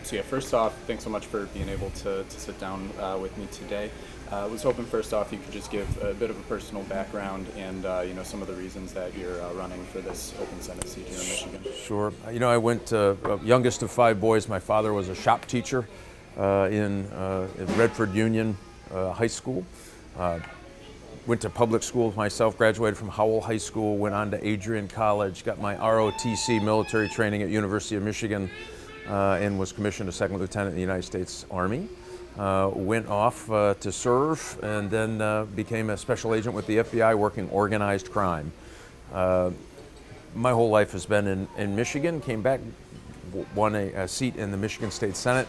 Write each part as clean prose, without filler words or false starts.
So yeah, first off, thanks so much for being able to sit down with me today. I was hoping first off you could just give a bit of a personal background and some of the reasons that you're running for this open Senate seat here in Michigan. Sure. I went youngest of five boys. My father was a shop teacher in Redford Union High School. Went to public school myself, graduated from Howell High School, went on to Adrian College, got my ROTC military training at University of Michigan, and was commissioned a second lieutenant in the United States Army. Went off to serve and then became a special agent with the FBI working organized crime. My whole life has been in Michigan, came back, won a seat in the Michigan State Senate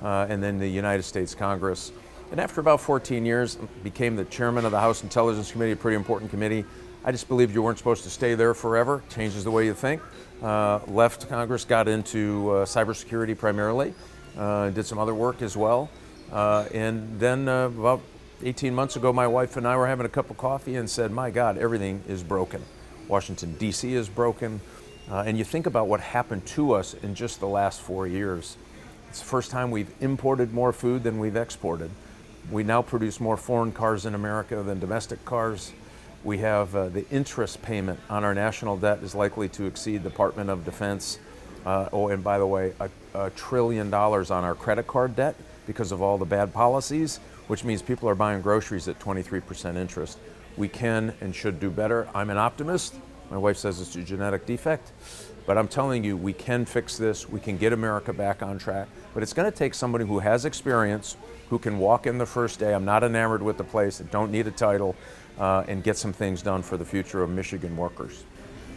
and then the United States Congress. And after about 14 years, became the chairman of the House Intelligence Committee, a pretty important committee. I just believed you weren't supposed to stay there forever, changes the way you think. Left Congress, got into cybersecurity primarily, did some other work as well. And then about 18 months ago, my wife and I were having a cup of coffee and said, my God, everything is broken. Washington, D.C. is broken. And you think about what happened to us in just the last 4 years. It's the first time we've imported more food than we've exported. We now produce more foreign cars in America than domestic cars. We have the interest payment on our national debt is likely to exceed the Department of Defense. And by the way, $1 trillion on our credit card debt because of all the bad policies, which means people are buying groceries at 23% interest. We can and should do better. I'm an optimist. My wife says it's a genetic defect. But I'm telling you, we can fix this. We can get America back on track. But it's going to take somebody who has experience, who can walk in the first day. I'm not enamored with the place. I don't need a title, and get some things done for the future of Michigan workers.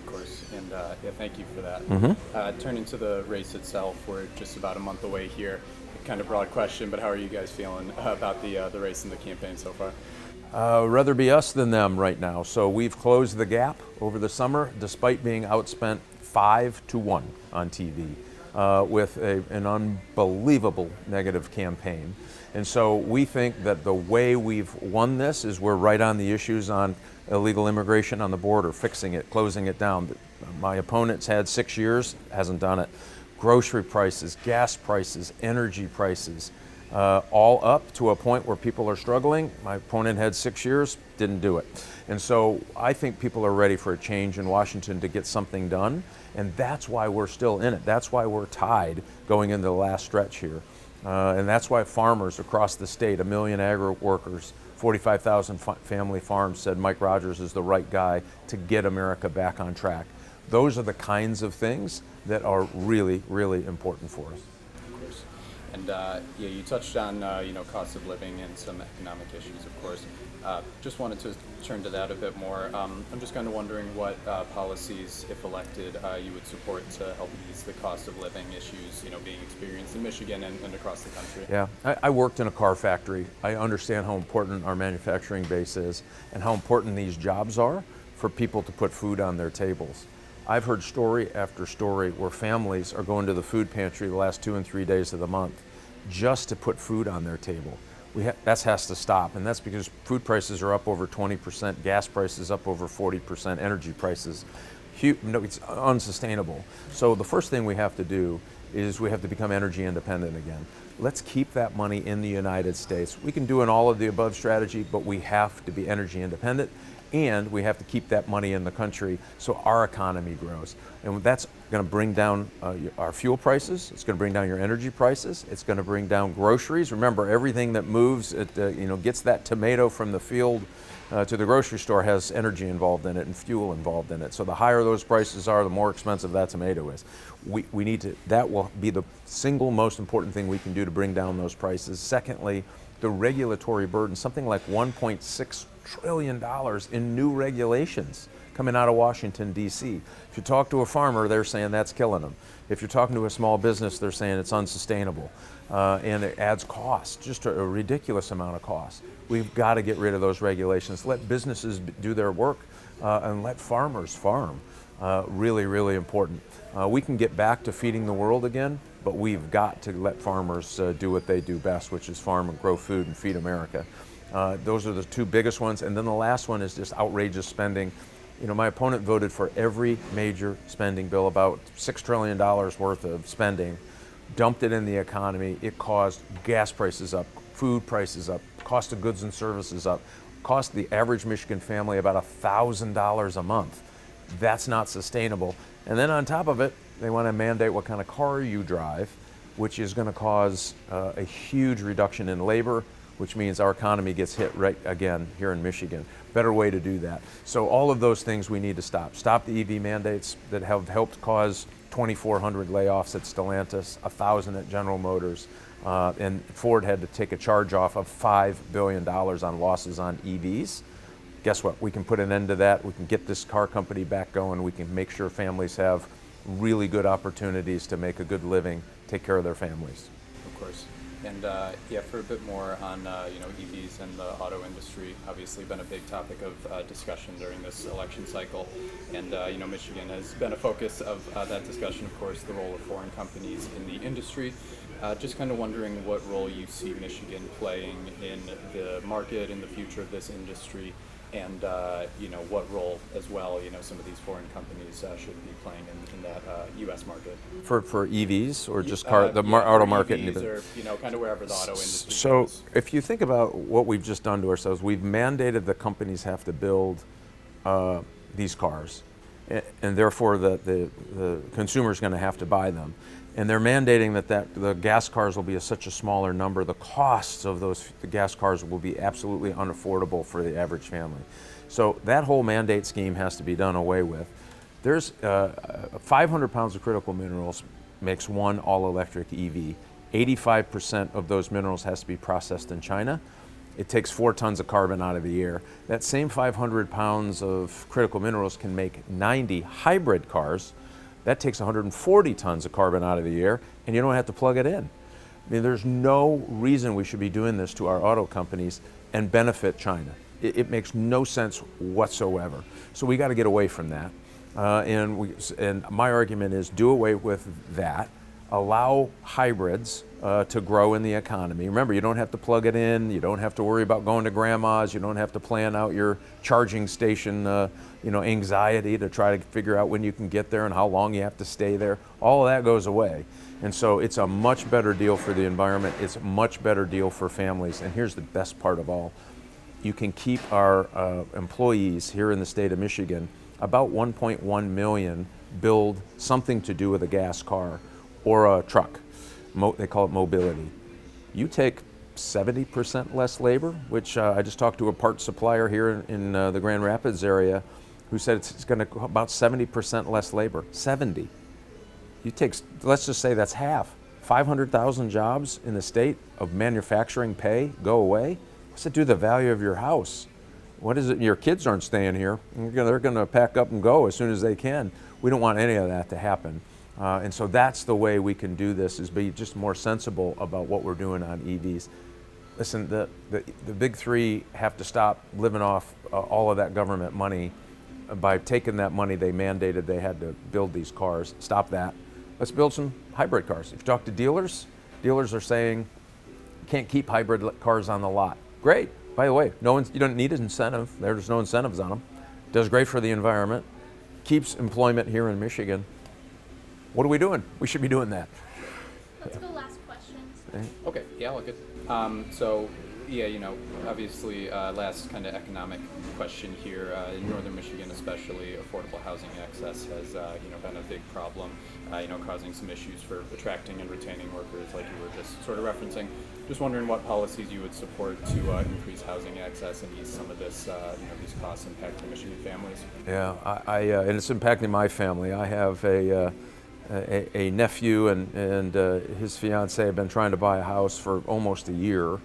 Of course, and thank you for that. Turning to the race itself, we're just about a month away here. Kind of broad question, but how are you guys feeling about the race and the campaign so far? Rather be us than them right now. So we've closed the gap over the summer, despite being outspent 5-1 on TV with an unbelievable negative campaign. And so we think that the way we've won this is we're right on the issues on illegal immigration on the border, fixing it, closing it down. My opponent's had 6 years, hasn't done it. Grocery prices, gas prices, energy prices, all up to a point where people are struggling. My opponent had 6 years, didn't do it. And so I think people are ready for a change in Washington to get something done. And that's why we're still in it. That's why we're tied going into the last stretch here. And that's why farmers across the state, 1 million agri workers, 45,000 family farms said Mike Rogers is the right guy to get America back on track. Those are the kinds of things that are really, really important for us. Of course. And you touched on cost of living and some economic issues, of course. Just wanted to turn to that a bit more. I'm just kind of wondering what policies, if elected, you would support to help ease the cost of living issues, being experienced in Michigan and across the country. Yeah, I worked in a car factory. I understand how important our manufacturing base is and how important these jobs are for people to put food on their tables. I've heard story after story where families are going to the food pantry the last 2 and 3 days of the month just to put food on their table. That has to stop, and that's because food prices are up over 20%, gas prices up over 40%, energy prices, it's unsustainable. So the first thing we have to do is we have to become energy independent again. Let's keep that money in the United States. We can do an all of the above strategy, but we have to be energy independent, and we have to keep that money in the country so our economy grows. And that's going to bring down our fuel prices. It's going to bring down your energy prices. It's going to bring down groceries. Remember, everything that moves, gets that tomato from the field to the grocery store has energy involved in it and fuel involved in it. So the higher those prices are, the more expensive that tomato is. We need to. That will be the single most important thing we can do to bring down those prices. Secondly, the regulatory burden, something like $1.6 trillion in new regulations coming out of Washington, D.C. If you talk to a farmer, they're saying that's killing them. If you're talking to a small business, they're saying it's unsustainable. And it adds cost, just a ridiculous amount of cost. We've got to get rid of those regulations. Let businesses do their work and let farmers farm. Really, really important. We can get back to feeding the world again, but we've got to let farmers do what they do best, which is farm and grow food and feed America. Those are the two biggest ones. And then the last one is just outrageous spending. My opponent voted for every major spending bill, about $6 trillion worth of spending. dumped it in the economy. It caused gas prices up, food prices up, cost of goods and services up, cost the average Michigan family about $1,000 a month. That's not sustainable. And then on top of it, they want to mandate what kind of car you drive, which is going to cause a huge reduction in labor, which means our economy gets hit right again here in Michigan. Better way to do that. So all of those things we need to stop. Stop the EV mandates that have helped cause 2,400 layoffs at Stellantis, 1,000 at General Motors, and Ford had to take a charge off of $5 billion on losses on EVs. Guess what? We can put an end to that. We can get this car company back going. We can make sure families have really good opportunities to make a good living, take care of their families. Of course. And yeah, for a bit more on EVs and the auto industry, obviously been a big topic of discussion during this election cycle. And Michigan has been a focus of that discussion, of course, the role of foreign companies in the industry. Just kind of wondering what role you see Michigan playing in the market, in the future of this industry, and what role as well some of these foreign companies should be playing in that U.S. market for EVs or just auto market, EVs or kind of wherever the auto industry so goes. If you think about what we've just done to ourselves, we've mandated the companies have to build these cars, and therefore the consumer is going to have to buy them. And they're mandating that the gas cars will be such a smaller number. The costs of the gas cars will be absolutely unaffordable for the average family. So that whole mandate scheme has to be done away with. There's 500 pounds of critical minerals makes one all-electric EV. 85% of those minerals has to be processed in China. It takes 4 tons of carbon out of the air. That same 500 pounds of critical minerals can make 90 hybrid cars. That takes 140 tons of carbon out of the air, and you don't have to plug it in. I mean, there's no reason we should be doing this to our auto companies and benefit China. It makes no sense whatsoever. So we got to get away from that. And my argument is do away with that. Allow hybrids to grow in the economy. Remember, you don't have to plug it in. You don't have to worry about going to grandma's. You don't have to plan out your charging station, anxiety to try to figure out when you can get there and how long you have to stay there. All of that goes away. And so it's a much better deal for the environment. It's a much better deal for families. And here's the best part of all. You can keep our employees here in the state of Michigan, about 1.1 million build something to do with a gas car or a truck. They call it mobility. You take 70% less labor, which I just talked to a parts supplier here in the Grand Rapids area who said it's going to about 70% less labor. 70. You take, let's just say that's half. 500,000 jobs in the state of manufacturing pay go away. What's it do to the value of your house? What is it? Your kids aren't staying here. They're going to pack up and go as soon as they can. We don't want any of that to happen. And so that's the way we can do this, is be just more sensible about what we're doing on EVs. Listen, the big three have to stop living off all of that government money. By taking that money, they mandated they had to build these cars. Stop that. Let's build some hybrid cars. If you talk to dealers, dealers are saying you can't keep hybrid cars on the lot. Great. By the way, you don't need an incentive. There's no incentives on them. Does great for the environment. Keeps employment here in Michigan. What are we doing? We should be doing that. Let's go last questions. Okay, yeah, I'll get. Obviously, last kind of economic question here. In northern Michigan, especially, affordable housing access has, been a big problem. Causing some issues for attracting and retaining workers, like you were just sort of referencing. Just wondering what policies you would support to increase housing access and ease some of this, these costs impacting Michigan families. Yeah, and it's impacting my family. I have a nephew and his fiance have been trying to buy a house for almost a year.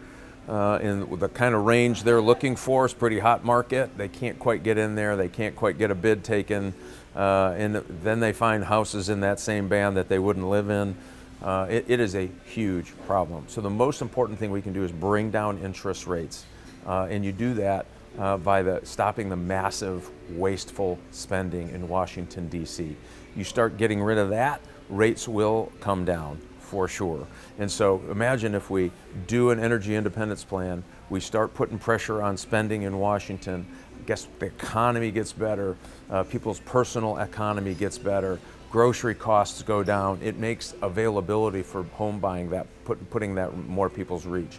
In the kind of range they're looking for is pretty hot market. They can't quite get in there. They can't quite get a bid taken. And then they find houses in that same band that they wouldn't live in. It is a huge problem. So the most important thing we can do is bring down interest rates. And you do that by stopping the massive wasteful spending in Washington, D.C. You start getting rid of that, rates will come down for sure. And so imagine if we do an energy independence plan, we start putting pressure on spending in Washington, I guess the economy gets better, people's personal economy gets better, grocery costs go down, it makes availability for home buying putting that in more people's reach.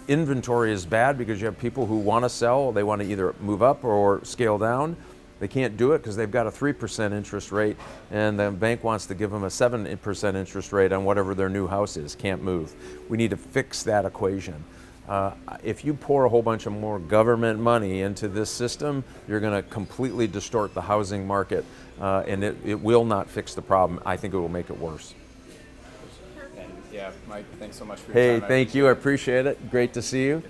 Inventory is bad because you have people who want to sell, they want to either move up or scale down. They can't do it because they've got a 3% interest rate and the bank wants to give them a 7% interest rate on whatever their new house is, can't move. We need to fix that equation. If you pour a whole bunch of more government money into this system, you're going to completely distort the housing market and it will not fix the problem. I think it will make it worse. And yeah, Mike, thanks so much for your Hey, time. thank you. I appreciate it. Great to see you.